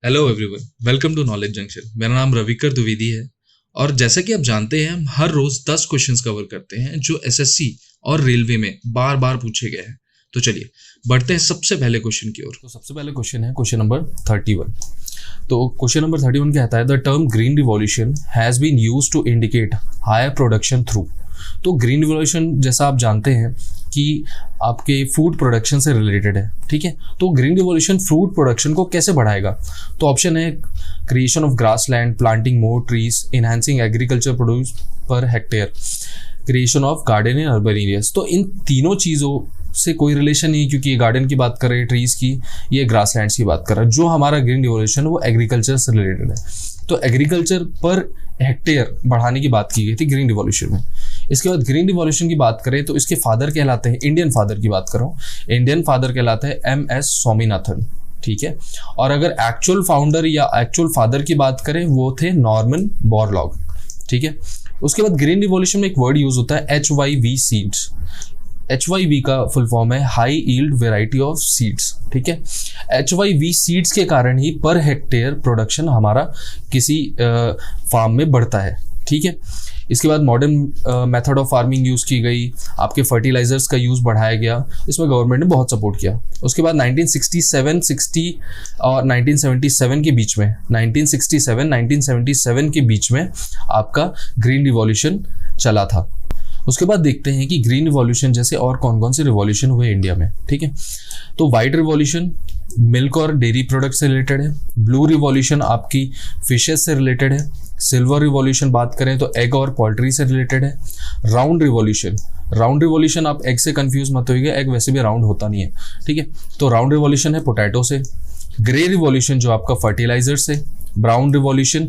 Hello everyone, welcome to knowledge junction. मेरा नाम रविकर द्विवेदी है और जैसा कि आप जानते हैं हम हर रोज 10 क्वेश्चंस कवर करते हैं जो एसएससी और रेलवे में बार बार पूछे गए हैं। तो चलिए बढ़ते हैं सबसे पहले क्वेश्चन की ओर। तो सबसे पहले क्वेश्चन है क्वेश्चन नंबर 31। तो क्वेश्चन नंबर 31 कहता है the term green revolution has been used to indicate higher production through. तो ग्रीन रिवॉल्यूशन जैसा आप जानते हैं कि आपके फूड प्रोडक्शन से रिलेटेड है, ठीक है। तो ग्रीन रिवॉल्यूशन फूड प्रोडक्शन को कैसे बढ़ाएगा? तो ऑप्शन है creation of grass land, planting more trees, enhancing agriculture produce per hectare, creation of garden in urban areas. तो इन तीनों चीज़ों से कोई रिलेशन नहीं है क्योंकि ये गार्डन की बात कर रहे हैं, ट्रीज की, ये ग्रास लैंड्स की बात कर रहा है। जो हमारा ग्रीन रिवॉल्यूशन है वो एग्रीकल्चर से रिलेटेड है। तो एग्रीकल्चर पर हेक्टेयर बढ़ाने की बात की गई थी ग्रीन रिवॉल्यूशन में। इसके बाद ग्रीन रिवॉल्यूशन की बात करें तो इसके फादर कहलाते हैं, इंडियन फादर की बात कर रहा हूँ, इंडियन फादर कहलाते हैं MS स्वामीनाथन, ठीक है। और अगर एक्चुअल फाउंडर या एक्चुअल फादर की बात करें वो थे नॉर्मन बोरलॉग, ठीक है। उसके बाद ग्रीन रिवॉल्यूशन में एक वर्ड यूज होता है HYV सीड्स। HYV का फुल फॉर्म है high yield variety of seeds, ठीक है। HYV सीड्स के कारण ही पर हेक्टेयर प्रोडक्शन हमारा किसी फार्म में बढ़ता है, ठीक है। इसके बाद modern method of farming use की गई, आपके फर्टिलाइजर्स का यूज़ बढ़ाया गया, इसमें गवर्नमेंट ने बहुत सपोर्ट किया। उसके बाद 1967, 60 और 1977 के बीच में 1967 के बीच में आपका ग्रीन रिवॉल्यूशन चला था। उसके बाद देखते हैं कि ग्रीन रिवॉल्यूशन जैसे और कौन कौन से रिवॉल्यूशन हुए इंडिया में, ठीक है। तो वाइट रिवॉल्यूशन मिल्क और डेयरी प्रोडक्ट से रिलेटेड है। ब्लू रिवॉल्यूशन आपकी फिशेस से रिलेटेड है। सिल्वर रिवॉल्यूशन बात करें तो एग और पोल्ट्री से रिलेटेड है। राउंड रिवॉल्यूशन आप एग से कंफ्यूज मत होइए, एग वैसे भी राउंड होता नहीं है, ठीक है। तो राउंड रिवॉल्यूशन है पोटैटो से। ग्रे रिवॉल्यूशन जो आपका फर्टिलाइजर से। ब्राउन रिवॉल्यूशन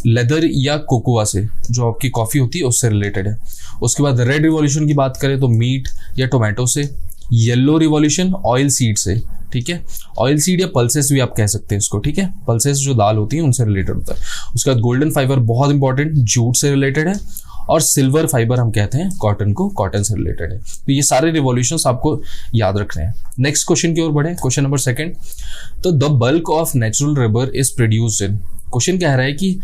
लेदर या कोकोआ से, जो आपकी कॉफ़ी होती है उससे रिलेटेड है। उसके बाद रेड रिवॉल्यूशन की बात करें तो मीट या टोमेटो से। येलो रिवॉल्यूशन ऑयल सीड से, ठीक है। ऑयल सीड या पल्सेस भी आप कह सकते हैं इसको, ठीक है। पल्सेस जो दाल होती है उनसे रिलेटेड होता है। उसके बाद गोल्डन फाइबर बहुत इंपॉर्टेंट, जूट से रिलेटेड है। और सिल्वर फाइबर हम कहते हैं कॉटन को, कॉटन से रिलेटेड है। तो ये सारे रिवॉल्यूशंस आपको याद रखने हैं। नेक्स्ट क्वेश्चन की ओर बढ़े, क्वेश्चन नंबर 2। तो the bulk of natural rubber is produced in. Question कह रहा है कि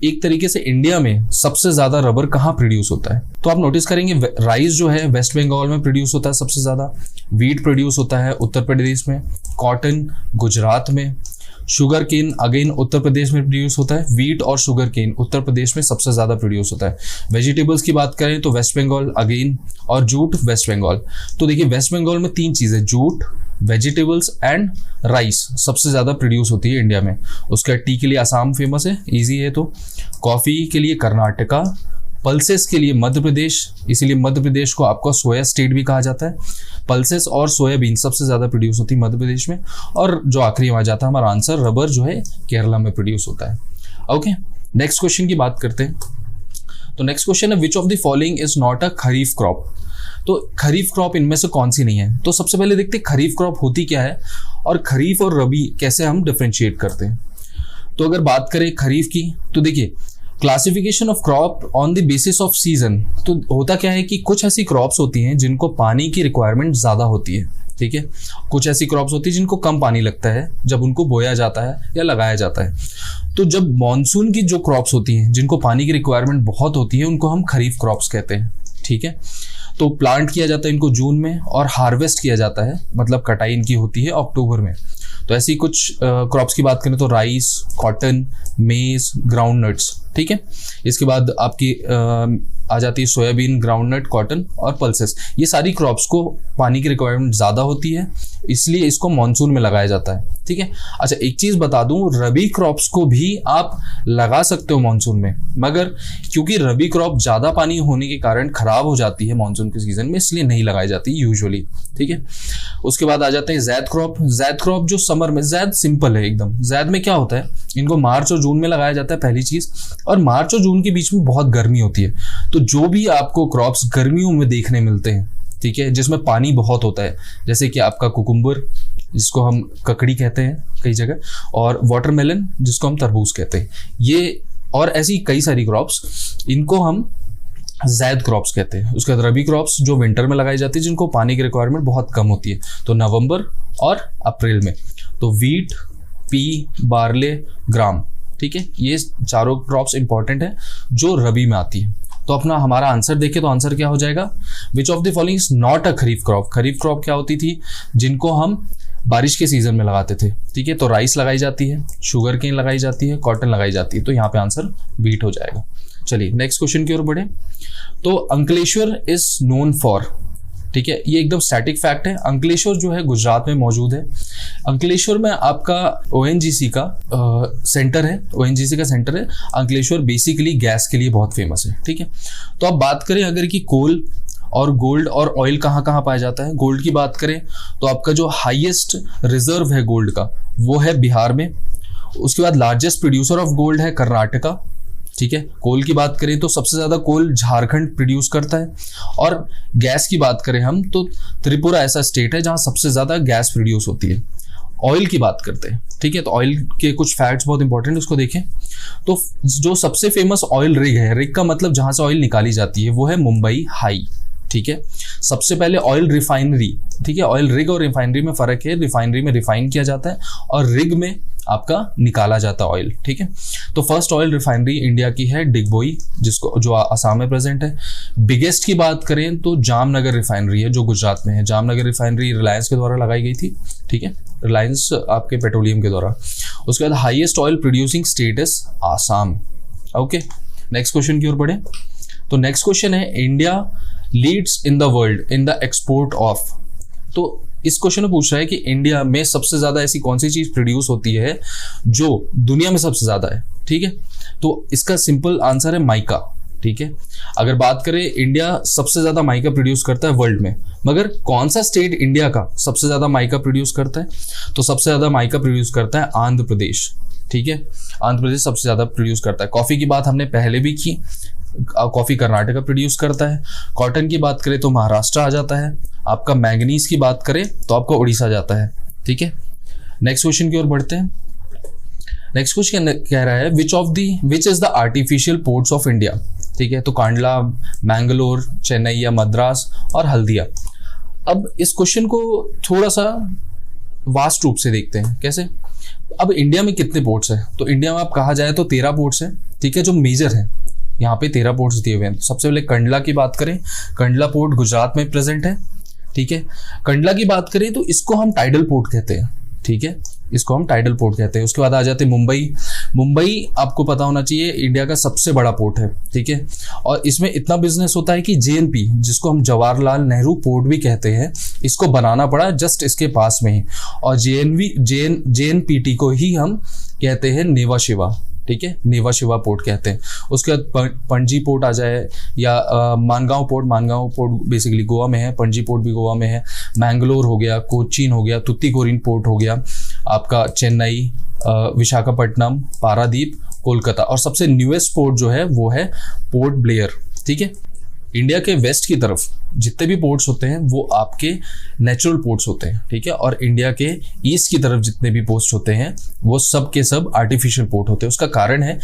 एक तरीके से इंडिया में सबसे ज्यादा रबर कहाँ प्रोड्यूस होता है? तो आप नोटिस करेंगे राइस जो है वेस्ट बंगाल में प्रोड्यूस होता है सबसे ज्यादा। वीट प्रोड्यूस होता है उत्तर प्रदेश में। कॉटन गुजरात में। Sugar cane again Uttar Pradesh में प्रोड्यूस होता है। वीट और शुगर केन उत्तर प्रदेश में सबसे ज्यादा प्रोड्यूस होता है। वेजिटेबल्स की बात करें तो वेस्ट बंगाल अगेन, और जूट वेस्ट बंगाल। तो देखिए वेस्ट बंगाल में 3 चीजें, जूट, वेजिटेबल्स एंड राइस सबसे ज़्यादा प्रोड्यूस होती है इंडिया में। उसका टी के लिए असम फेमस है, इजी है। तो कॉफ़ी के लिए कर्नाटका, पल्सेस के लिए मध्य प्रदेश, इसीलिए मध्य प्रदेश को आपका सोया स्टेट भी कहा जाता है। पल्सेस और सोयाबीन सबसे ज़्यादा प्रोड्यूस होती है मध्य प्रदेश में। और जो आखिरी में आ जाता है हमारा आंसर, रबर जो है केरला में प्रोड्यूस होता है। ओके, नेक्स्ट क्वेश्चन की बात करते हैं। तो नेक्स्ट क्वेश्चन है विच of the following is not a kharif crop. तो खरीफ क्रॉप इनमें से कौन सी नहीं है? तो सबसे पहले देखते हैं खरीफ क्रॉप होती क्या है और खरीफ और रबी कैसे हम डिफरेंशिएट करते हैं। तो अगर बात करें खरीफ की तो देखिए classification of crop on the basis off season. तो होता क्या है कि कुछ ऐसी क्रॉप्स होती हैं जिनको पानी की रिक्वायरमेंट ज़्यादा होती है, ठीक है। कुछ ऐसी क्रॉप्स होती है जिनको कम पानी लगता है जब उनको बोया जाता है या लगाया जाता है। तो जब मॉनसून की जो क्रॉप्स होती हैं जिनको पानी की रिक्वायरमेंट बहुत होती है उनको हम खरीफ क्रॉप्स कहते हैं, ठीक है। तो प्लांट किया जाता है इनको जून में और हार्वेस्ट किया जाता है, मतलब कटाई इनकी होती है अक्टूबर में। तो ऐसी कुछ क्रॉप्स की बात करें तो राइस, कॉटन, मेज, ग्राउंड नट्स, ठीक है। इसके बाद आपकी आ जाती है सोयाबीन, ग्राउंड नट, कॉटन और पल्सेस। ये सारी क्रॉप्स को पानी की रिक्वायरमेंट ज़्यादा होती है, इसलिए इसको मानसून में लगाया जाता है, ठीक है। अच्छा, एक चीज़ बता दूं, रबी क्रॉप्स को भी आप लगा सकते हो मानसून में, मगर क्योंकि रबी क्रॉप ज़्यादा पानी होने के कारण ख़राब हो जाती है मानसून के सीज़न में, इसलिए नहीं लगाई जाती यूजुअली, ठीक है। उसके बाद आ जाते हैं जैद क्रॉप। जैद क्रॉप जो समर में, जैद सिंपल है एकदम। जैद में क्या होता है, इनको मार्च और जून में लगाया जाता है पहली चीज़, और मार्च और जून के बीच में बहुत गर्मी होती है। तो जो भी आपको क्रॉप्स गर्मियों में देखने मिलते हैं, ठीक है, जिसमें पानी बहुत होता है, जैसे कि आपका कुकुम्बर जिसको हम ककड़ी कहते हैं कई जगह, और वाटरमेलन जिसको हम तरबूज कहते हैं, ये और ऐसी कई सारी क्रॉप्स, इनको हम जैद क्रॉप्स कहते हैं। उसके बाद रबी क्रॉप्स जो विंटर में लगाई जाती है जिनको पानी की रिक्वायरमेंट बहुत कम होती है, तो नवंबर और अप्रैल में। तो वीट, पी, बार्ले, ग्राम, ठीक है। ये चारों क्रॉप्स इंपॉर्टेंट है जो रबी में आती है। तो अपना हमारा आंसर देखें तो आंसर क्या हो जाएगा, विच of the following is not a kharif crop. Kharif crop क्या होती थी, जिनको हम बारिश के सीजन में लगाते थे, ठीक है। तो राइस लगाई जाती है, शुगर केन लगाई जाती है, कॉटन लगाई जाती है। तो यहाँ पे आंसर बीट हो जाएगा। चलिए नेक्स्ट क्वेश्चन की ओर बढ़े। तो अंकलेश्वर इज नोन फॉर, ठीक है, ये एकदम स्टैटिक फैक्ट है। अंकलेश्वर जो है गुजरात में मौजूद है। अंकलेश्वर में आपका ONGC का सेंटर है, ONGC का सेंटर है। अंकलेश्वर बेसिकली गैस के लिए बहुत फेमस है, ठीक है। तो अब बात करें अगर कि कोल और गोल्ड और ऑयल कहाँ कहाँ पाया जाता है। गोल्ड की बात करें तो आपका जो हाईएस्ट रिजर्व है गोल्ड का वो है बिहार में। उसके बाद लार्जेस्ट प्रोड्यूसर ऑफ गोल्ड है कर्नाटका, ठीक है। कोल की बात करें तो सबसे ज्यादा कोल झारखंड प्रोड्यूस करता है। और गैस की बात करें हम तो त्रिपुरा ऐसा स्टेट है जहां सबसे ज्यादा गैस प्रोड्यूस होती है। ऑयल की बात करते हैं, ठीक है। तो ऑयल के कुछ फैक्ट्स बहुत इंपॉर्टेंट है, उसको देखें। तो जो सबसे फेमस ऑयल रिग है, रिग का मतलब जहां से ऑयल निकाली जाती है, वो है मुंबई हाई, ठीक है। सबसे पहले ऑयल रिफाइनरी, ठीक है। ऑयल रिग और रिफाइनरी में फर्क है। रिफाइनरी में रिफाइन किया जाता है और रिग में आपका निकाला जाता है ऑयल, ठीक है। तो फर्स्ट ऑयल रिफाइनरी इंडिया की है डिगबोई, जिसको जो आसाम में प्रेजेंट है। बिगेस्ट की बात करें तो जामनगर रिफाइनरी है जो गुजरात में है। जामनगर रिफाइनरी रिलायंस के द्वारा लगाई गई थी, ठीक है, रिलायंस आपके पेट्रोलियम के द्वारा। उसके बाद highest oil producing state is Assam. Okay, next question की ओर बढ़े। तो नेक्स्ट क्वेश्चन है, India leads in the world in the export of. तो इस क्वेश्चन में पूछ रहा है कि इंडिया में सबसे ज्यादा ऐसी कौन सी चीज प्रोड्यूस होती है जो दुनिया में सबसे ज्यादा है, ठीक है। तो इसका सिंपल आंसर है माइका, ठीक है। अगर बात करें इंडिया सबसे ज्यादा माइका प्रोड्यूस करता है वर्ल्ड में, मगर कौन सा स्टेट इंडिया का सबसे ज्यादा माइका प्रोड्यूस करता है, तो सबसे ज्यादा माइका प्रोड्यूस करता है आंध्र प्रदेश, ठीक है। आंध्र प्रदेश सबसे ज्यादा प्रोड्यूस करता है। कॉफी की बात हमने पहले भी की, कॉफी कर्नाटका प्रोड्यूस करता है। कॉटन की बात करें तो महाराष्ट्र आ जाता है। आपका मैंगनीज की बात करें तो आपका उड़ीसा जाता है, ठीक है। नेक्स्ट क्वेश्चन की ओर बढ़ते हैं। नेक्स्ट क्वेश्चन कह रहा है which is the artificial ports of India, ठीक है। तो कांडला, मैंगलोर, चेन्नई या मद्रास और हल्दिया। अब इस क्वेश्चन को थोड़ा सा वास्ट रूप से देखते हैं। कैसे? अब इंडिया में कितने पोर्ट्स हैं? तो इंडिया में आप कहा जाए तो 13 पोर्ट्स हैं, ठीक है, जो मेजर है। यहाँ पे 13 पोर्ट्स दिए हुए हैं। सबसे पहले कंडला की बात करें, कंडला पोर्ट गुजरात में प्रेजेंट है, ठीक है। कंडला की बात करें तो इसको हम टाइडल पोर्ट कहते हैं, ठीक है, इसको हम टाइडल पोर्ट कहते हैं। उसके बाद आ जाते हैं मुंबई। मुंबई आपको पता होना चाहिए इंडिया का सबसे बड़ा पोर्ट है, ठीक है। और इसमें इतना बिजनेस होता है कि JNP, जिसको हम जवाहरलाल नेहरू पोर्ट भी कहते हैं, इसको बनाना पड़ा जस्ट इसके पास में ही। और JNPT को ही हम कहते हैं नेवा शिवा, ठीक है, नेवा शिवा पोर्ट कहते हैं। उसके बाद पणजी पोर्ट आ जाए या मानगांव पोर्ट बेसिकली गोवा में है, पणजी पोर्ट भी गोवा में है। मैंगलोर हो गया, कोचीन हो गया, तुतीकोरिन पोर्ट हो गया, आपका चेन्नई, विशाखापट्टनम, पारादीप, कोलकाता। और सबसे न्यूएस्ट पोर्ट जो है वो है पोर्ट ब्लेयर, ठीक है। इंडिया के वेस्ट की तरफ जितने भी पोर्ट्स होते हैं वो आपके नेचुरल पोर्ट्स होते हैं, ठीक है। और इंडिया के ईस्ट की तरफ जितने भी पोर्ट्स होते हैं वो सब के सब आर्टिफिशियल पोर्ट होते हैं। उसका कारण है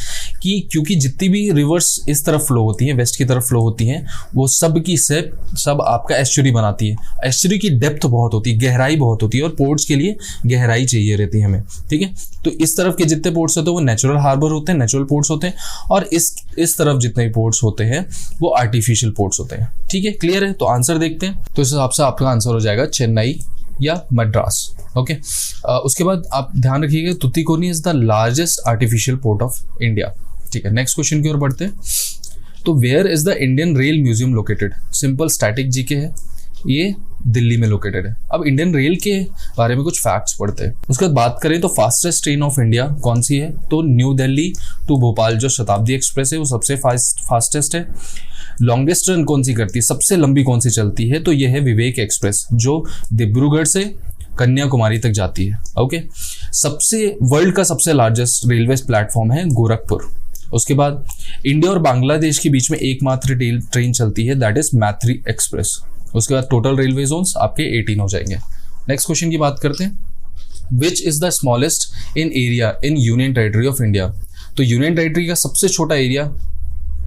कि क्योंकि जितनी भी रिवर्स इस तरफ फ्लो होती हैं, वेस्ट की तरफ फ्लो होती हैं, वो सब की सब आपका एस्चुरी बनाती है। एस्चुरी की डेप्थ बहुत होती है, गहराई बहुत होती है, और पोर्ट्स के लिए गहराई चाहिए रहती है हमें, ठीक है। तो इस तरफ के जितने पोर्ट्स होते हैं वो नेचुरल हार्बर होते हैं, नेचुरल पोर्ट्स होते हैं। और इस तरफ जितने भी पोर्ट्स होते हैं वो आर्टिफिशियल पोर्ट्स होते हैं, ठीक है। क्लियर है? तो आंसर देखते हैं। तो इस हिसाब से आपका आंसर हो जाएगा चेन्नई या मद्रास, ओके। उसके बाद आप ध्यान रखिएगा Tuticorin is the largest artificial port of India, ठीक है। नेक्स्ट क्वेश्चन की ओर बढ़ते हैं। तो where is the Indian rail museum located? Simple static GK है, ये दिल्ली में लोकेटेड है। अब इंडियन रेल के बारे में कुछ फैक्ट्स पढ़ते हैं। उसके बाद बात करें तो फास्टेस्ट ट्रेन ऑफ इंडिया कौन सी है? तो न्यू दिल्ली टू भोपाल जो शताब्दी एक्सप्रेस है वो सबसे फास्टेस्ट है। लॉन्गेस्ट रन कौन सी करती है, सबसे लंबी कौन सी चलती है? तो ये है विवेक एक्सप्रेस जो डिब्रूगढ़ से कन्याकुमारी तक जाती है, ओके। वर्ल्ड का सबसे लार्जेस्ट रेलवे प्लेटफॉर्म है गोरखपुर। उसके बाद इंडिया और बांग्लादेश के बीच में एकमात्र ट्रेन चलती है, दैट इज मैत्री एक्सप्रेस। उसके बाद टोटल रेलवे जोन्स आपके 18 हो जाएंगे। नेक्स्ट क्वेश्चन की बात करते हैं। Which is the smallest in area in union territory of India? तो यूनियन टेरिटरी का सबसे छोटा एरिया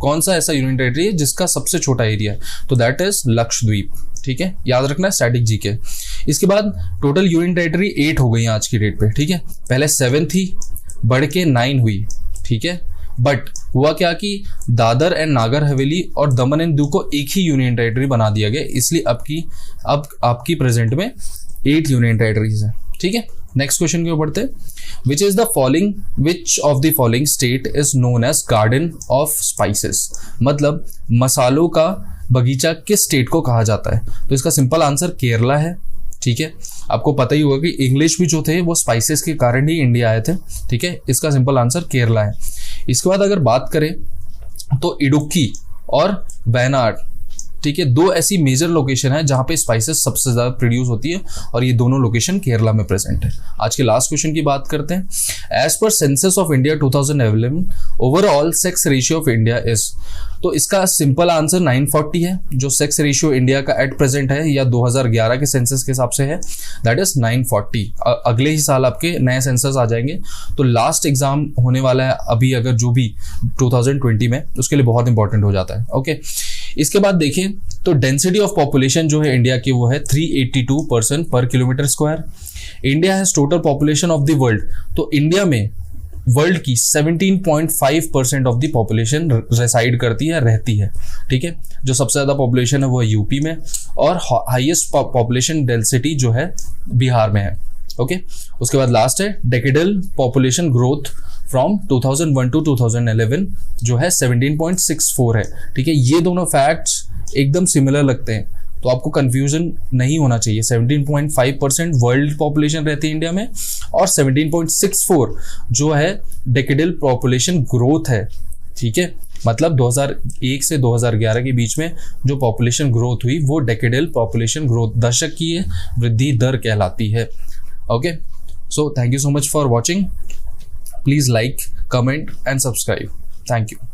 कौन सा ऐसा यूनियन टेरिटरी है जिसका सबसे छोटा एरिया है? तो दैट इज लक्षद्वीप, ठीक है। याद रखना है स्टैटिक जीके। इसके बाद टोटल यूनियन टेरिटरी 8 हो गई आज की डेट पे, ठीक है। पहले 7 थी, बढ़ के 9 हुई, ठीक है। बट हुआ क्या कि दादर एंड नागर हवेली और दमन एंड दीव को एक ही यूनियन टेरिटरी बना दिया गया, इसलिए अब आपकी प्रेजेंट में 8 यूनियन टेरिटरीज है, ठीक है। नेक्स्ट क्वेश्चन के ऊपर बढ़ते हैं। Which of the following state is known as garden of spices, मतलब मसालों का बगीचा किस स्टेट को कहा जाता है? तो इसका सिंपल आंसर केरला है, ठीक है। आपको पता ही होगा कि इंग्लिश भी जो थे वो स्पाइसेस के कारण ही इंडिया आए थे, ठीक है। इसका सिंपल आंसर केरला है। इसके बाद अगर बात करें तो इडुक्की और वायनाड, ठीक है, 2 ऐसी मेजर लोकेशन है जहां पे स्पाइसेस सबसे ज्यादा प्रोड्यूस होती है और ये दोनों लोकेशन केरला में प्रेजेंट है। आज के लास्ट क्वेश्चन की बात करते हैं। As per census of India 2011 overall sex ratio of India is, तो इसका सिंपल आंसर 940 है, जो सेक्स रेशियो इंडिया का एट प्रेजेंट है या 2011 के सेंसस के हिसाब से है, दैट इज 940। अगले ही साल आपके नए सेंसस आ जाएंगे, तो लास्ट एग्जाम होने वाला है अभी अगर जो भी 2020 में, उसके लिए बहुत इंपॉर्टेंट हो जाता है, ओके। इसके बाद देखें तो डेंसिटी ऑफ पॉपुलेशन जो है इंडिया की वो है 382 पर्सन पर kilometre square. India has total population of the world, तो इंडिया में वर्ल्ड की 17.5% ऑफ द पॉपुलेशन रेसाइड करती है, रहती है, ठीक है। जो सबसे ज्यादा पॉपुलेशन है वो यूपी में और हाईएस्ट पॉपुलेशन डेंसिटी जो है बिहार में है, ओके। उसके बाद लास्ट है decadal population growth from 2001 to 2011 जो है 17.64 है, ठीक है। ये दोनों फैक्ट्स एकदम सिमिलर लगते हैं, तो आपको कंफ्यूजन नहीं होना चाहिए। 17.5% वर्ल्ड पॉपुलेशन रहती है इंडिया में और 17.64 जो है डेकेडल पॉपुलेशन ग्रोथ है, ठीक है। मतलब 2001 से 2011 के बीच में जो पॉपुलेशन ग्रोथ हुई वो डेकेडल पॉपुलेशन ग्रोथ, दशक की वृद्धि दर कहलाती है, okay. So thank you so much for watching. Please like, comment and subscribe. Thank you.